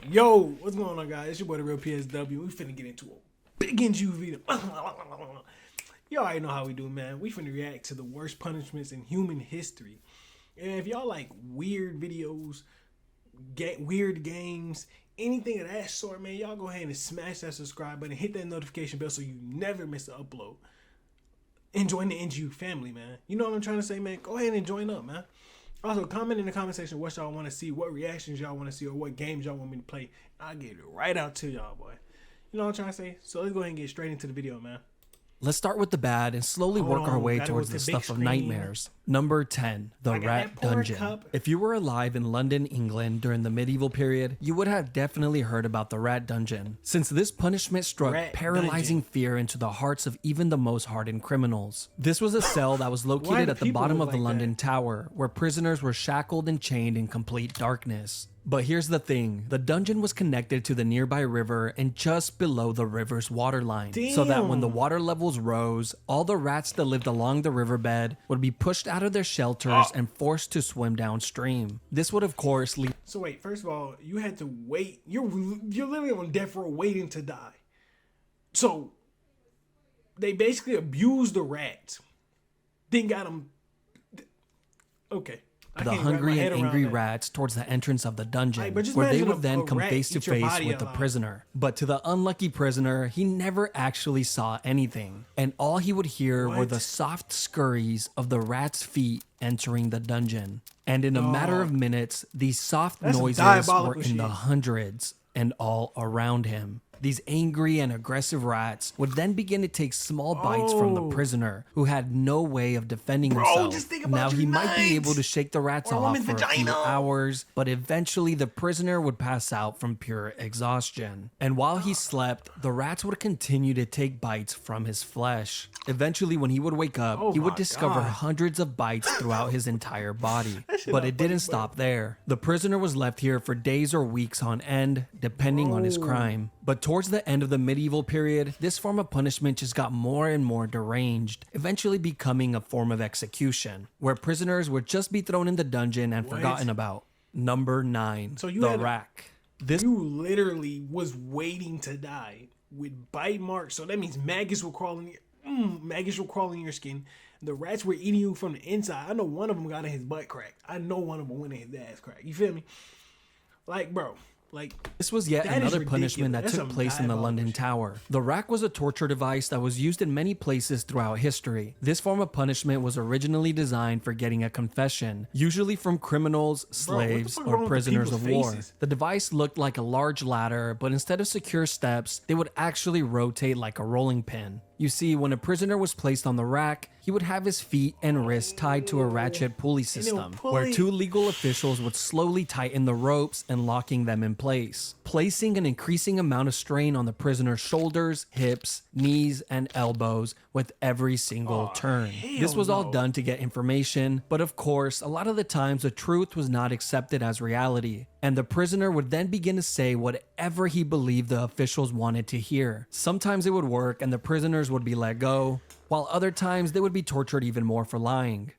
Yo, what's going on, guys? It's your boy, the real PSW. We finna get into a big NG video. You already know how we do, man. We finna react to the worst punishments in human history. And if y'all like weird videos, weird games, anything of that sort, man, y'all go ahead and smash that subscribe button, hit that notification bell so you never miss an upload. And join the NGU family, man. You know what I'm trying to say, man? Go ahead and join up, man. Also, comment in the comment section what y'all want to see, what reactions y'all want to see, or what games y'all want me to play. I'll get it right out to y'all, boy. You know what I'm trying to say? So let's go ahead and get straight into the video, man. Let's start with the bad and slowly work our way towards the stuff of nightmares. Number 10, the Rat Dungeon. If you were alive in London, England during the medieval period, you would have definitely heard about the Rat Dungeon, since this punishment struck paralyzing fear into the hearts of even the most hardened criminals. This was a cell that was located at the bottom of the London Tower, where prisoners were shackled and chained in complete darkness. But here's the thing, the dungeon was connected to the nearby river and just below the river's waterline, so that when the water levels rose, all the rats that lived along the riverbed would be pushed out of their shelters and forced to swim downstream. This would of course lead— So wait, first of all, you had to wait. You're literally on death row waiting to die. So they basically abused the rats. Then got them. Okay. The hungry and angry rats towards the entrance of the dungeon, where they would then come face to face with the prisoner. But to the unlucky prisoner, he never actually saw anything, and all he would hear were the soft scurries of the rat's feet entering the dungeon. And in a matter of minutes, these soft noises were in the hundreds and all around him. These angry and aggressive rats would then begin to take small bites from the prisoner, who had no way of defending himself. Now he might be able to shake the rats off for a few hours, but eventually the prisoner would pass out from pure exhaustion. And while he slept, the rats would continue to take bites from his flesh. Eventually, when he would wake up, he would discover hundreds of bites throughout his entire body. But it didn't stop there. The prisoner was left here for days or weeks on end, depending on his crime. But towards the end of the medieval period, this form of punishment just got more and more deranged, eventually becoming a form of execution, where prisoners would just be thrown in the dungeon and forgotten about. Number 9, so the rack. You literally was waiting to die with bite marks, so that means maggots will crawl in your skin. The rats were eating you from the inside. I know one of them got in his butt crack. I know one of them went in his ass crack. You feel me? Like, bro. This was yet another punishment that took place in the London Tower. The rack was a torture device that was used in many places throughout history. This form of punishment was originally designed for getting a confession, usually from criminals, slaves, or prisoners of war. The device looked like a large ladder, but instead of secure steps, they would actually rotate like a rolling pin. You see, when a prisoner was placed on the rack, he would have his feet and wrists tied to a ratchet pulley system, where 2 legal officials would slowly tighten the ropes and locking them in place, placing an increasing amount of strain on the prisoner's shoulders, hips, knees, and elbows with every single turn. This was all done to get information, but of course, a lot of the times the truth was not accepted as reality, and the prisoner would then begin to say whatever he believed the officials wanted to hear. Sometimes it would work and the prisoners would be let go, while other times they would be tortured even more for lying.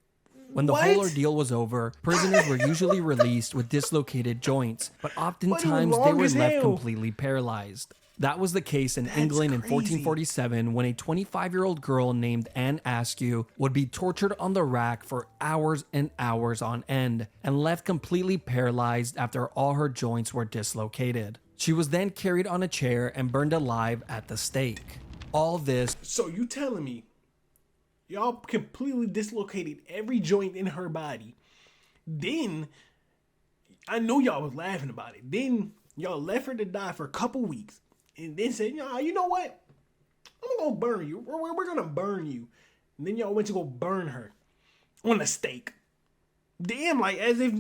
When the whole ordeal was over, prisoners were usually released with dislocated joints, but oftentimes they were left completely paralyzed. That was the case in England in 1447, when a 25-year-old girl named Anne Askew would be tortured on the rack for hours and hours on end, and left completely paralyzed after all her joints were dislocated. She was then carried on a chair and burned alive at the stake. All this— So you telling me y'all completely dislocated every joint in her body. Then, I know y'all was laughing about it. Then y'all left her to die for a couple weeks. And then said, you know what? I'm gonna go burn you. We're gonna burn you. And then y'all went to go burn her on a stake. Damn, like as if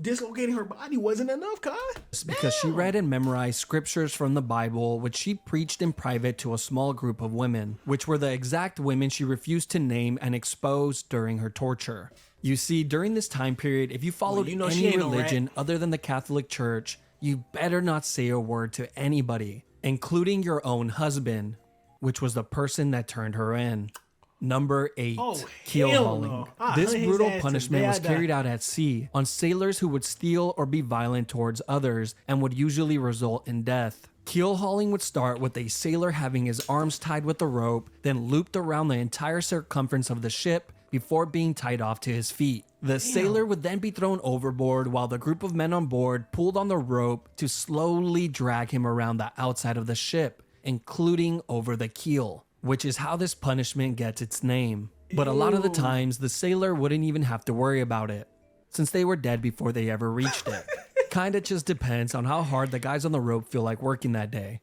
dislocating her body wasn't enough, cuz. Because she read and memorized scriptures from the Bible, which she preached in private to a small group of women, which were the exact women she refused to name and expose during her torture. You see, during this time period, if you followed any religion other than the Catholic Church, you better not say a word to anybody, including your own husband, which was the person that turned her in. Number 8. Oh, Keel hell hauling. no. This His brutal ass to punishment was die. carried out at sea on sailors who would steal or be violent towards others and would usually result in death. Keel hauling would start with a sailor having his arms tied with a rope, then looped around the entire circumference of the ship before being tied off to his feet. The sailor would then be thrown overboard while the group of men on board pulled on the rope to slowly drag him around the outside of the ship, including over the keel, which is how this punishment gets its name. But a lot of the times, the sailor wouldn't even have to worry about it, since they were dead before they ever reached it. Kinda just depends on how hard the guys on the rope feel like working that day.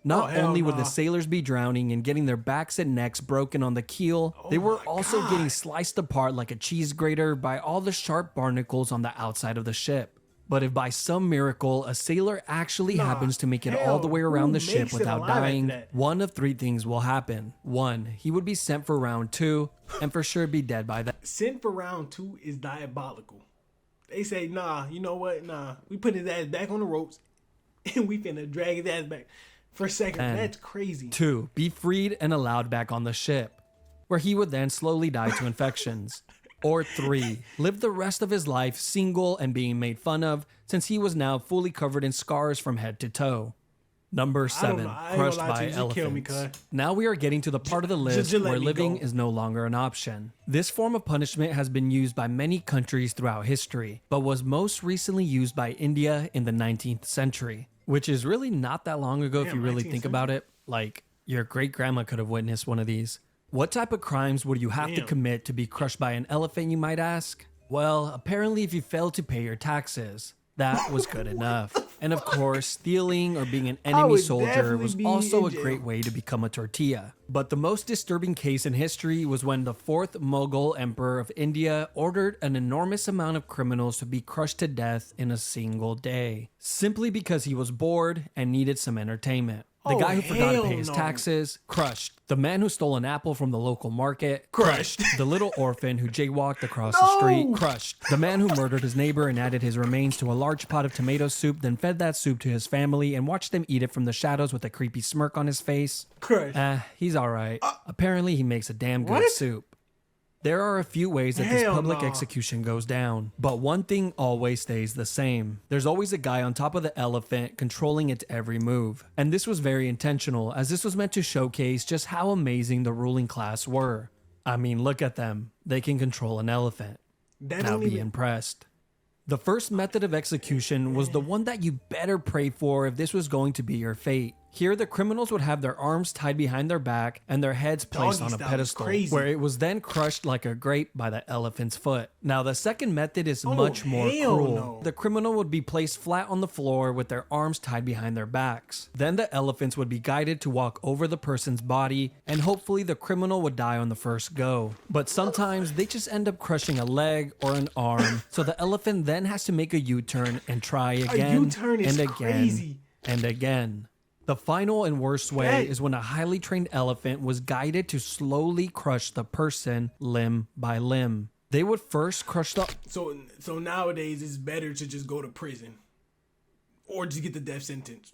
Not hell only would nah. the sailors be drowning and getting their backs and necks broken on the keel, they were my also God. getting sliced apart like a cheese grater by all the sharp barnacles on the outside of the ship. But if by some miracle a sailor actually happens to make it all hell, the way who around the makes ship it without alive after dying, that? one of 3 things will happen. 1, he would be sent for round 2 and for sure be dead by then. Sent for round 2 is diabolical. They say, nah, you know what? Nah, we put his ass back on the ropes and we finna drag his ass back. For a second, that's crazy. 2, be freed and allowed back on the ship, where he would then slowly die to infections. Or 3, live the rest of his life single and being made fun of since he was now fully covered in scars from head to toe. Number 7, know. I ain't crushed gonna lie to by you. Just kill me, elephants. cuz. Now we are getting to the part of the list just let where me living go. is no longer an option. This form of punishment has been used by many countries throughout history, but was most recently used by India in the 19th century, which is really not that long ago if Damn, you really 19th think about it. Like, your great-grandma could have witnessed one of these. What type of crimes would you have to Damn. commit to be crushed by an elephant, you might ask? Well, apparently if you failed to pay your taxes, that was good enough. And of course, stealing or being an enemy would soldier definitely was be also a in jail. great way to become a tortilla. But the most disturbing case in history was when the 4th Mughal Emperor of India ordered an enormous amount of criminals to be crushed to death in a single day, simply because he was bored and needed some entertainment. The Oh, guy who forgot to hell pay his no. taxes, crushed. The man who stole an apple from the local market, Crushed. The little orphan who jaywalked across the street, No. crushed. The man who murdered his neighbor and added his remains to a large pot of tomato soup, then fed that soup to his family and watched them eat it from the shadows with a creepy smirk on his face. Crushed. He's alright. Apparently he makes a damn good What? soup. There are a few ways that this Hell public no. execution goes down, but one thing always stays the same. There's always a guy on top of the elephant controlling its every move. And this was very intentional, as this was meant to showcase just how amazing the ruling class were. I mean, look at them. They can control an elephant. That Now don't be even. impressed. The first method of execution was the one that you better pray for if this was going to be your fate. Here, the criminals would have their arms tied behind their back and their heads placed Doggy on a style is pedestal, crazy. where it was then crushed like a grape by the elephant's foot. Now, the second method is much more hell cruel. no. The criminal would be placed flat on the floor with their arms tied behind their backs. Then the elephants would be guided to walk over the person's body, and hopefully the criminal would die on the first go. But sometimes they just end up crushing a leg or an arm, so the elephant then has to make a U-turn and try again U-turn is and again crazy. and again. The final and worst way That- is when a highly trained elephant was guided to slowly crush the person limb by limb. They would first crush the So nowadays it's better to just go to prison, or just get the death sentence.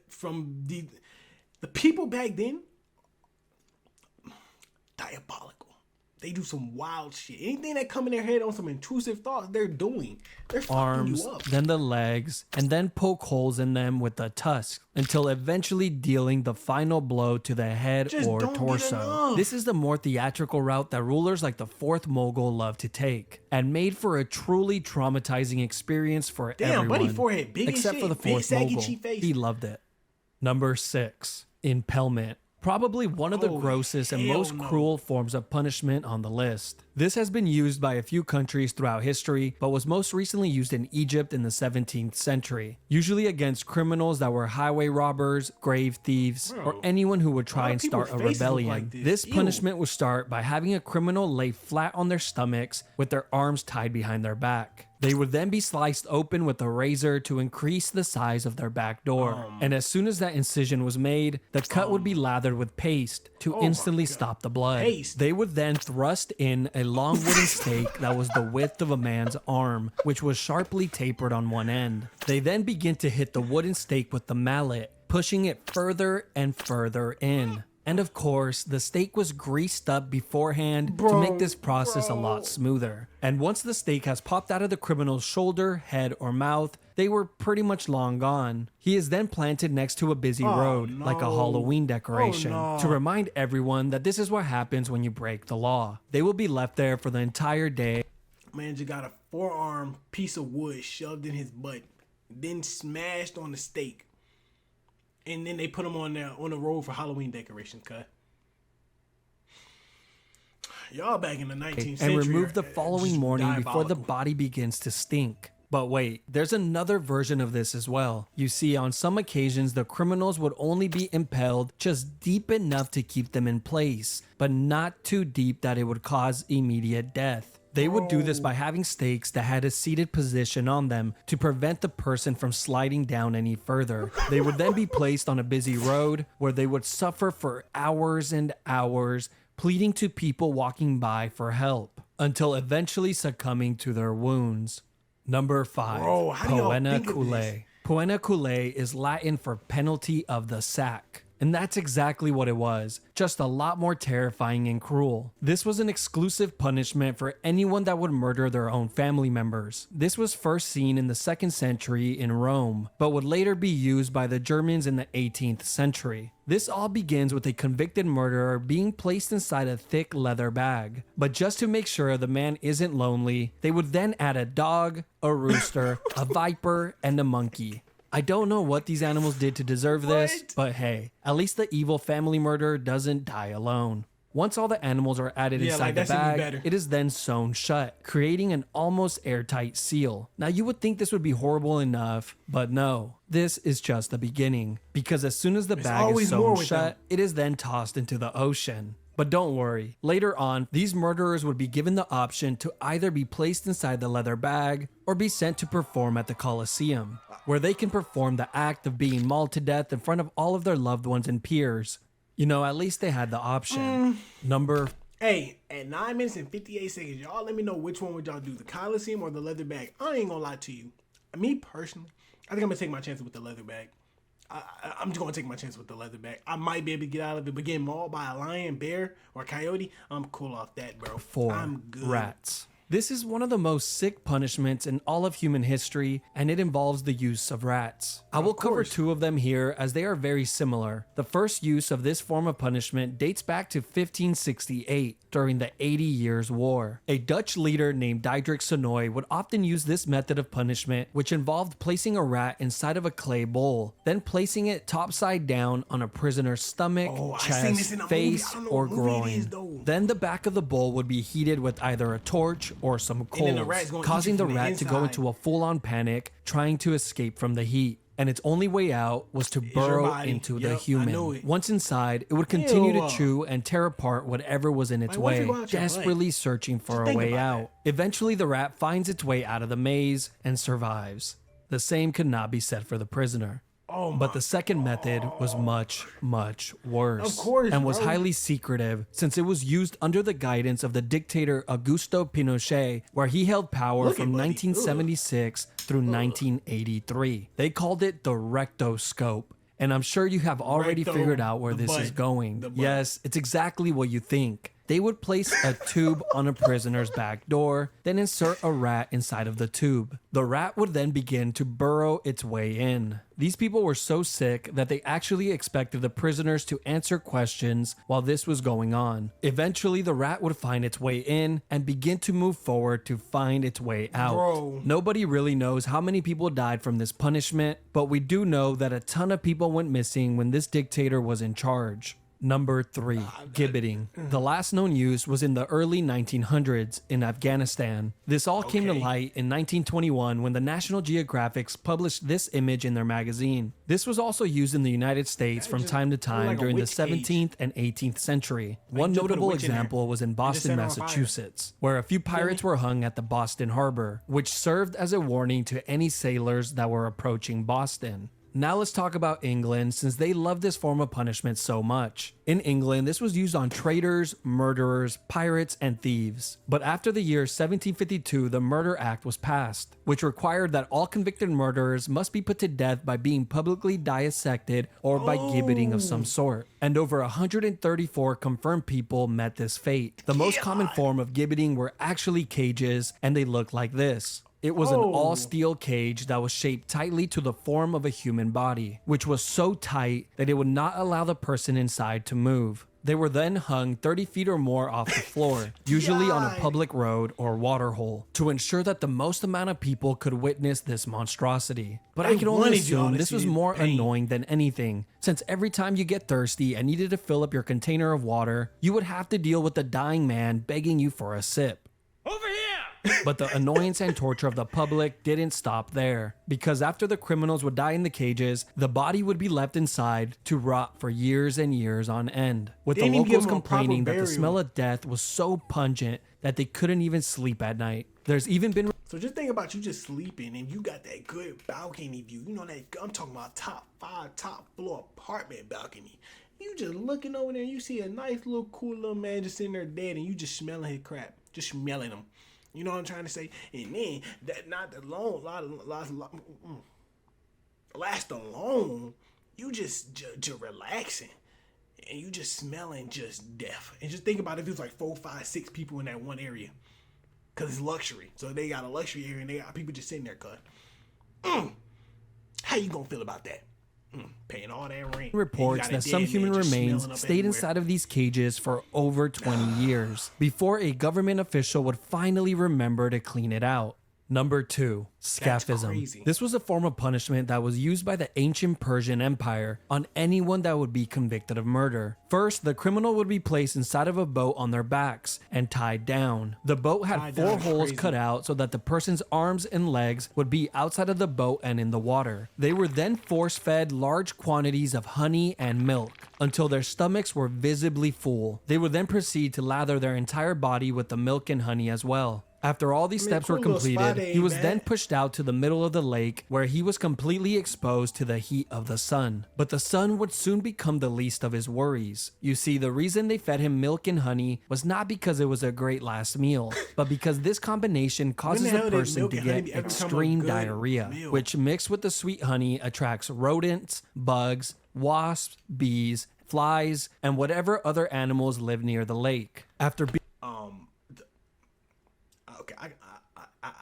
From the people back then, diabolical. They do some wild shit. Anything that come in their head on some intrusive thoughts, they're doing. They're fucking arms, you up. then the legs, and then poke holes in them with the tusk until eventually dealing the final blow to the head Just or don't get torso. enough. This is the more theatrical route that rulers like the 4th Mughal love to take, and made for a truly traumatizing experience for Damn, everyone. buddy forehead big as except shit. for the Big 4th saggy Mughal. cheek face. He loved it. Number 6, impalement. Probably one of the Oh, grossest and hell most no. cruel forms of punishment on the list. This has been used by a few countries throughout history, but was most recently used in Egypt in the 17th century, usually against criminals that were highway robbers, grave thieves, or Bro, anyone who would try why and people's start a faces look rebellion. like this? This Ew. punishment would start by having a criminal lay flat on their stomachs with their arms tied behind their back. They would then be sliced open with a razor to increase the size of their back door. And as soon as that incision was made, the cut would be lathered with paste to my instantly God. stop the blood. Paste? They would then thrust in a long wooden stake that was the width of a man's arm, which was sharply tapered on one end. They then begin to hit the wooden stake with the mallet, pushing it further and further in. And of course, the steak was greased up beforehand to make this process a lot smoother. And once the steak has popped out of the criminal's shoulder, head, or mouth, they were pretty much long gone. He is then planted next to a busy road, like a Halloween decoration, to remind everyone that this is what happens when you break the law. They will be left there for the entire day. Man just got a 4-arm piece of wood shoved in his butt, then smashed on the stake. And then they put him on the road for Halloween decorations, cut. Y'all back in the 19th century. And removed the following morning before the body begins to stink. But wait, there's another version of this as well. You see, on some occasions, the criminals would only be impaled just deep enough to keep them in place, but not too deep that it would cause immediate death. They would do this by having stakes that had a seated position on them to prevent the person from sliding down any further. They would then be placed on a busy road where they would suffer for hours and hours, pleading to people walking by for help, until eventually succumbing to their wounds. Number 5, Poena Culae. Poena Culae is Latin for penalty of the sack. And that's exactly what it was, just a lot more terrifying and cruel. This was an exclusive punishment for anyone that would murder their own family members. This was first seen in the 2nd century in Rome, but would later be used by the Germans in the 18th century. This all begins with a convicted murderer being placed inside a thick leather bag. But just to make sure the man isn't lonely, they would then add a dog, a rooster, a viper, and a monkey. I don't know what these animals did to deserve this, but hey, at least the evil family murderer doesn't die alone. Once all the animals are added inside the bag, it is then sewn shut, creating an almost airtight seal. Now you would think this would be horrible enough, but no. This is just the beginning, because as soon as the bag is sewn shut, it is then tossed into the ocean. But don't worry, later on, these murderers would be given the option to either be placed inside the leather bag or be sent to perform at the Colosseum, where they can perform the act of being mauled to death in front of all of their loved ones and peers. You know, at least they had the option. Hey, at 9 minutes and 58 seconds, y'all let me know which one would y'all do, the Colosseum or the leather bag. I ain't gonna lie to you. Me personally, I think I'm gonna take my chances with the leather bag. I'm just gonna take my chance with the leather bag. I might be able to get out of it, but getting mauled by a lion, bear, or coyote, I'm cool off that, bro. 4, I'm good. Rats. This is one of the most sick punishments in all of human history, and it involves the use of rats. I will cover 2 of them here as they are very similar. The first use of this form of punishment dates back to 1568 during the 80 Years' War. A Dutch leader named Diederik Sonoy would often use this method of punishment, which involved placing a rat inside of a clay bowl, then placing it topside down on a prisoner's stomach, chest, face, or groin. Then the back of the bowl would be heated with either a torch or some coals, causing the rat to go into a full-on panic, trying to escape from the heat. And its only way out was to burrow into the human. Once inside, it would continue to chew and tear apart whatever was in its way, desperately searching for a way out. Eventually, the rat finds its way out of the maze and survives. The same could not be said for the prisoner. But the second method was much, much worse, and was highly secretive since it was used under the guidance of the dictator Augusto Pinochet, where he held power from 1976 through 1983. They called it the rectoscope. And I'm sure you have already figured out where this is going. Yes, it's exactly what you think. They would place a tube on a prisoner's back door, then insert a rat inside of the tube. The rat would then begin to burrow its way in. These people were so sick that they actually expected the prisoners to answer questions while this was going on. Eventually, the rat would find its way in and begin to move forward to find its way out. Nobody really knows how many people died from this punishment, but we do know that a ton of people went missing when this dictator was in charge. Number 3, gibbeting. The last known use was in the early 1900s in Afghanistan. This all came to light in 1921 when the National Geographic published this image in their magazine. This was also used in the United States from time to time during the 17th and 18th century. One notable example was in Boston, Massachusetts, where a few pirates were hung at the Boston Harbor, which served as a warning to any sailors that were approaching Boston. Now let's talk about England, since they love this form of punishment so much. In England, this was used on traitors, murderers, pirates, and thieves. But after the year 1752, the Murder Act was passed, which required that all convicted murderers must be put to death by being publicly dissected or by gibbeting of some sort. And over 134 confirmed people met this fate. The most common form of gibbeting were actually cages, and they looked like this. It was an all-steel cage that was shaped tightly to the form of a human body, which was so tight that it would not allow the person inside to move. They were then hung 30 feet or more off the floor, usually on a public road or water hole, to ensure that the most amount of people could witness this monstrosity. But I can only assume this was more annoying than anything, since every time you get thirsty and needed to fill up your container of water, you would have to deal with the dying man begging you for a sip. Over here! But the annoyance and torture of the public didn't stop there, because after the criminals would die in the cages, the body would be left inside to rot for years and years on end, with the locals complaining that the smell of death was so pungent that they couldn't even sleep at night. There's even been... So just think about you just sleeping and you got that good balcony view. You know that, I'm talking about top floor apartment balcony. You just looking over there and you see a nice little cool little man just sitting there dead and you just smelling his crap. Just smelling him. You know what I'm trying to say? And then that not alone, last alone, you just relaxing and you just smelling just death. And just think about if it was like 4, 5, 6 people in that one area, cause it's luxury. So they got a luxury area and they got people just sitting there. How you gonna feel about that? Paying all that rent. Reports that some human remains stayed inside of these cages for over 20 years before a government official would finally remember to clean it out. Number 2, scaphism. This was a form of punishment that was used by the ancient Persian Empire on anyone that would be convicted of murder. First, the criminal would be placed inside of a boat on their backs and tied down. The boat had 4 holes cut out so that the person's arms and legs would be outside of the boat and in the water. They were then force-fed large quantities of honey and milk until their stomachs were visibly full. They would then proceed to lather their entire body with the milk and honey as well. After all these steps were completed, he was then pushed out to the middle of the lake where he was completely exposed to the heat of the sun. But the sun would soon become the least of his worries. You see, the reason they fed him milk and honey was not because it was a great last meal, but because this combination causes a person to get extreme diarrhea, which mixed with the sweet honey attracts rodents, bugs, wasps, bees, flies, and whatever other animals live near the lake.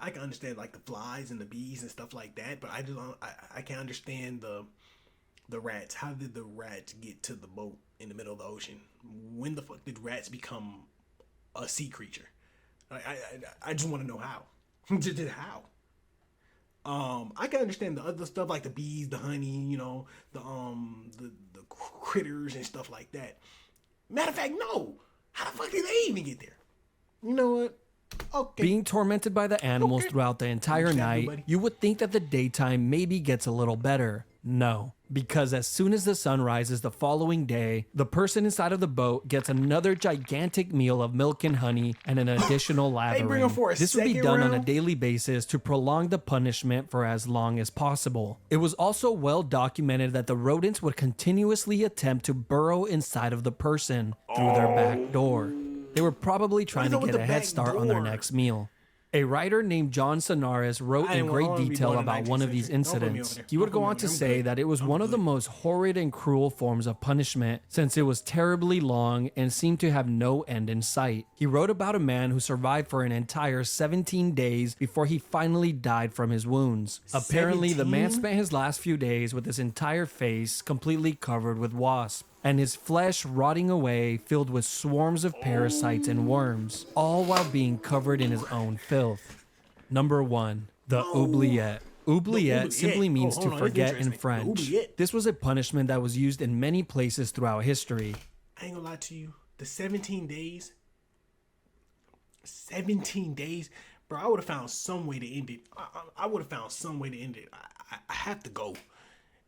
I can understand like the flies and the bees and stuff like that, but I can't understand the rats. How did the rats get to the boat in the middle of the ocean? When the fuck did rats become a sea creature? I just want to know how. How? I can understand the other stuff like the bees, the honey, you know, the critters and stuff like that. Matter of fact, no. How the fuck did they even get there? You know what? Okay. Being tormented by the animals throughout the entire night, you would think that the daytime maybe gets a little better. No, because as soon as the sun rises the following day, the person inside of the boat gets another gigantic meal of milk and honey and an additional lathering. This would be done on a daily basis to prolong the punishment for as long as possible. It was also well documented that the rodents would continuously attempt to burrow inside of the person through their back door. They were probably trying to get a head start on their next meal. A writer named John Sonaris wrote in great detail about one of these incidents. He would go on to say that it was one of the most horrid and cruel forms of punishment, since it was terribly long and seemed to have no end in sight. He wrote about a man who survived for an entire 17 days before he finally died from his wounds. Apparently, the man spent his last few days with his entire face completely covered with wasps, and his flesh rotting away, filled with swarms of parasites and worms, all while being covered in his own filth. Number 1, the oubliette. Oubliette simply means to forget in French. This was a punishment that was used in many places throughout history. I ain't gonna lie to you, the 17 days, bro, I would have found some way to end it. I would have found some way to end it. I have to go.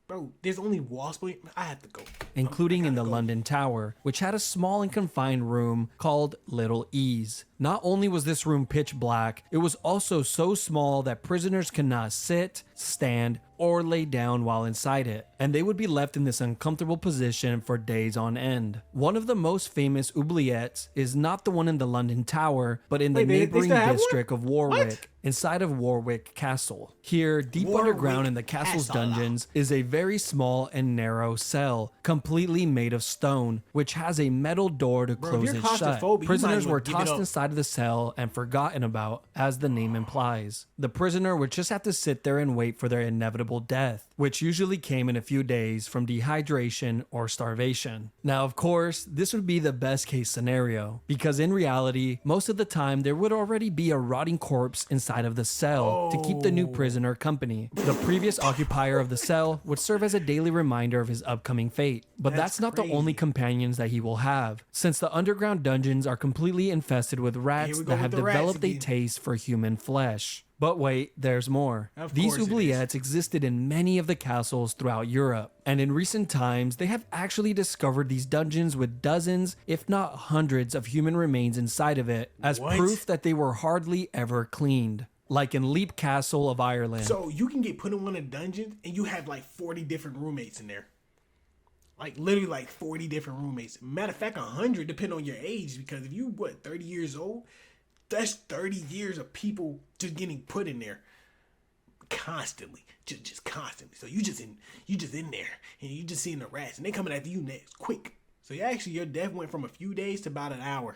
Bro, there's only wasp. I have to go. including in the London Tower, which had a small and confined room called Little Ease. Not only was this room pitch black, it was also so small that prisoners could not sit, stand, or lay down while inside it, and they would be left in this uncomfortable position for days on end. One of the most famous oubliettes is not the one in the London Tower, but in the neighboring district of Warwick, inside of Warwick Castle. Here, deep underground in the castle's dungeons, is a very small and narrow cell, completely made of stone, which has a metal door to close it shut. Prisoners were tossed inside of the cell and forgotten about, as the name implies. The prisoner would just have to sit there and wait for their inevitable death, which usually came in a few days from dehydration or starvation. Now, of course, this would be the best case scenario, because in reality, most of the time there would already be a rotting corpse inside of the cell to keep the new prisoner company. The previous occupier of the cell would serve as a daily reminder of his upcoming fate. But that's not the only companions that he will have, since the underground dungeons are completely infested with rats that have developed a taste for human flesh. But wait, there's more. These oubliettes existed in many of the castles throughout Europe, and in recent times they have actually discovered these dungeons with dozens, if not hundreds, of human remains inside of it, as proof that they were hardly ever cleaned. Like in Leap Castle of Ireland. So you can get put in one of the dungeons and you have like 40 different roommates in there. Like literally like 40 different roommates. Matter of fact, 100 depending on your age, because if you 30 years old, that's 30 years of people just getting put in there constantly, just constantly. So you just in there and you just seeing the rats and they coming after you next quick. So your death went from a few days to about an hour.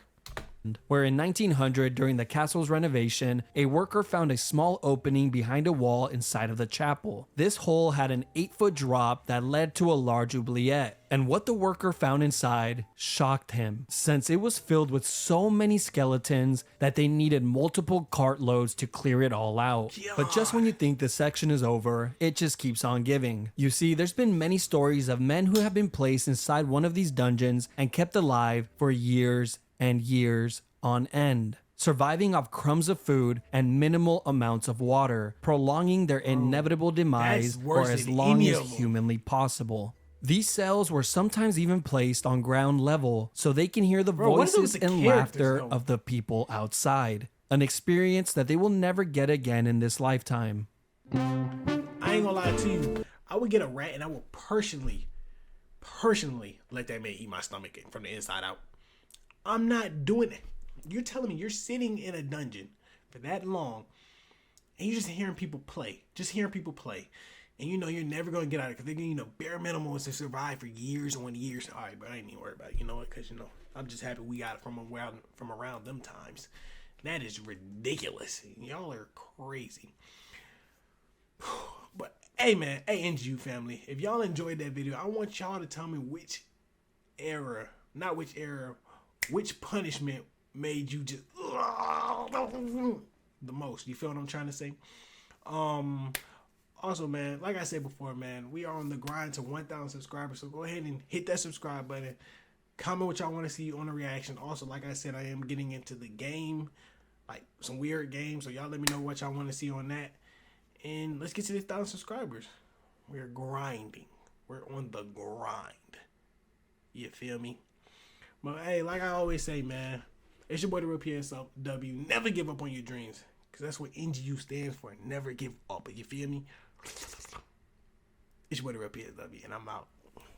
Where in 1900, during the castle's renovation, a worker found a small opening behind a wall inside of the chapel. This hole had an 8-foot drop that led to a large oubliette, and what the worker found inside shocked him, since it was filled with so many skeletons that they needed multiple cartloads to clear it all out. But just when you think the section is over, it just keeps on giving. You see, there's been many stories of men who have been placed inside one of these dungeons and kept alive for years and years on end, surviving off crumbs of food and minimal amounts of water, prolonging their inevitable demise for as long as humanly possible. These cells were sometimes even placed on ground level so they can hear the voices and laughter of the people outside, an experience that they will never get again in this lifetime. I ain't gonna lie to you, I would get a rat and I would personally let that man eat my stomach from the inside out. I'm not doing it. You're telling me you're sitting in a dungeon for that long and you're just hearing people play. And you know you're never going to get out of it because they're getting bare minimum is to survive for years on years. All right, but I ain't even worried about it. You know what? Because, I'm just happy we got it from around them times. That is ridiculous. Y'all are crazy. But, hey, man. Hey, NGU family. If y'all enjoyed that video, I want y'all to tell me which punishment made you just the most. You feel what I'm trying to say? Also, man, like I said before, man, we are on the grind to 1,000 subscribers. So go ahead and hit that subscribe button. Comment what y'all want to see on the reaction. Also, like I said, I am getting into the game, like some weird games. So y'all let me know what y'all want to see on that. And let's get to this 1,000 subscribers. We're grinding. We're on the grind. You feel me? But hey, like I always say, man, it's your boy, the real PSW. Never give up on your dreams. Because that's what NGU stands for. Never give up. You feel me? It's your boy, the real PSW. And I'm out.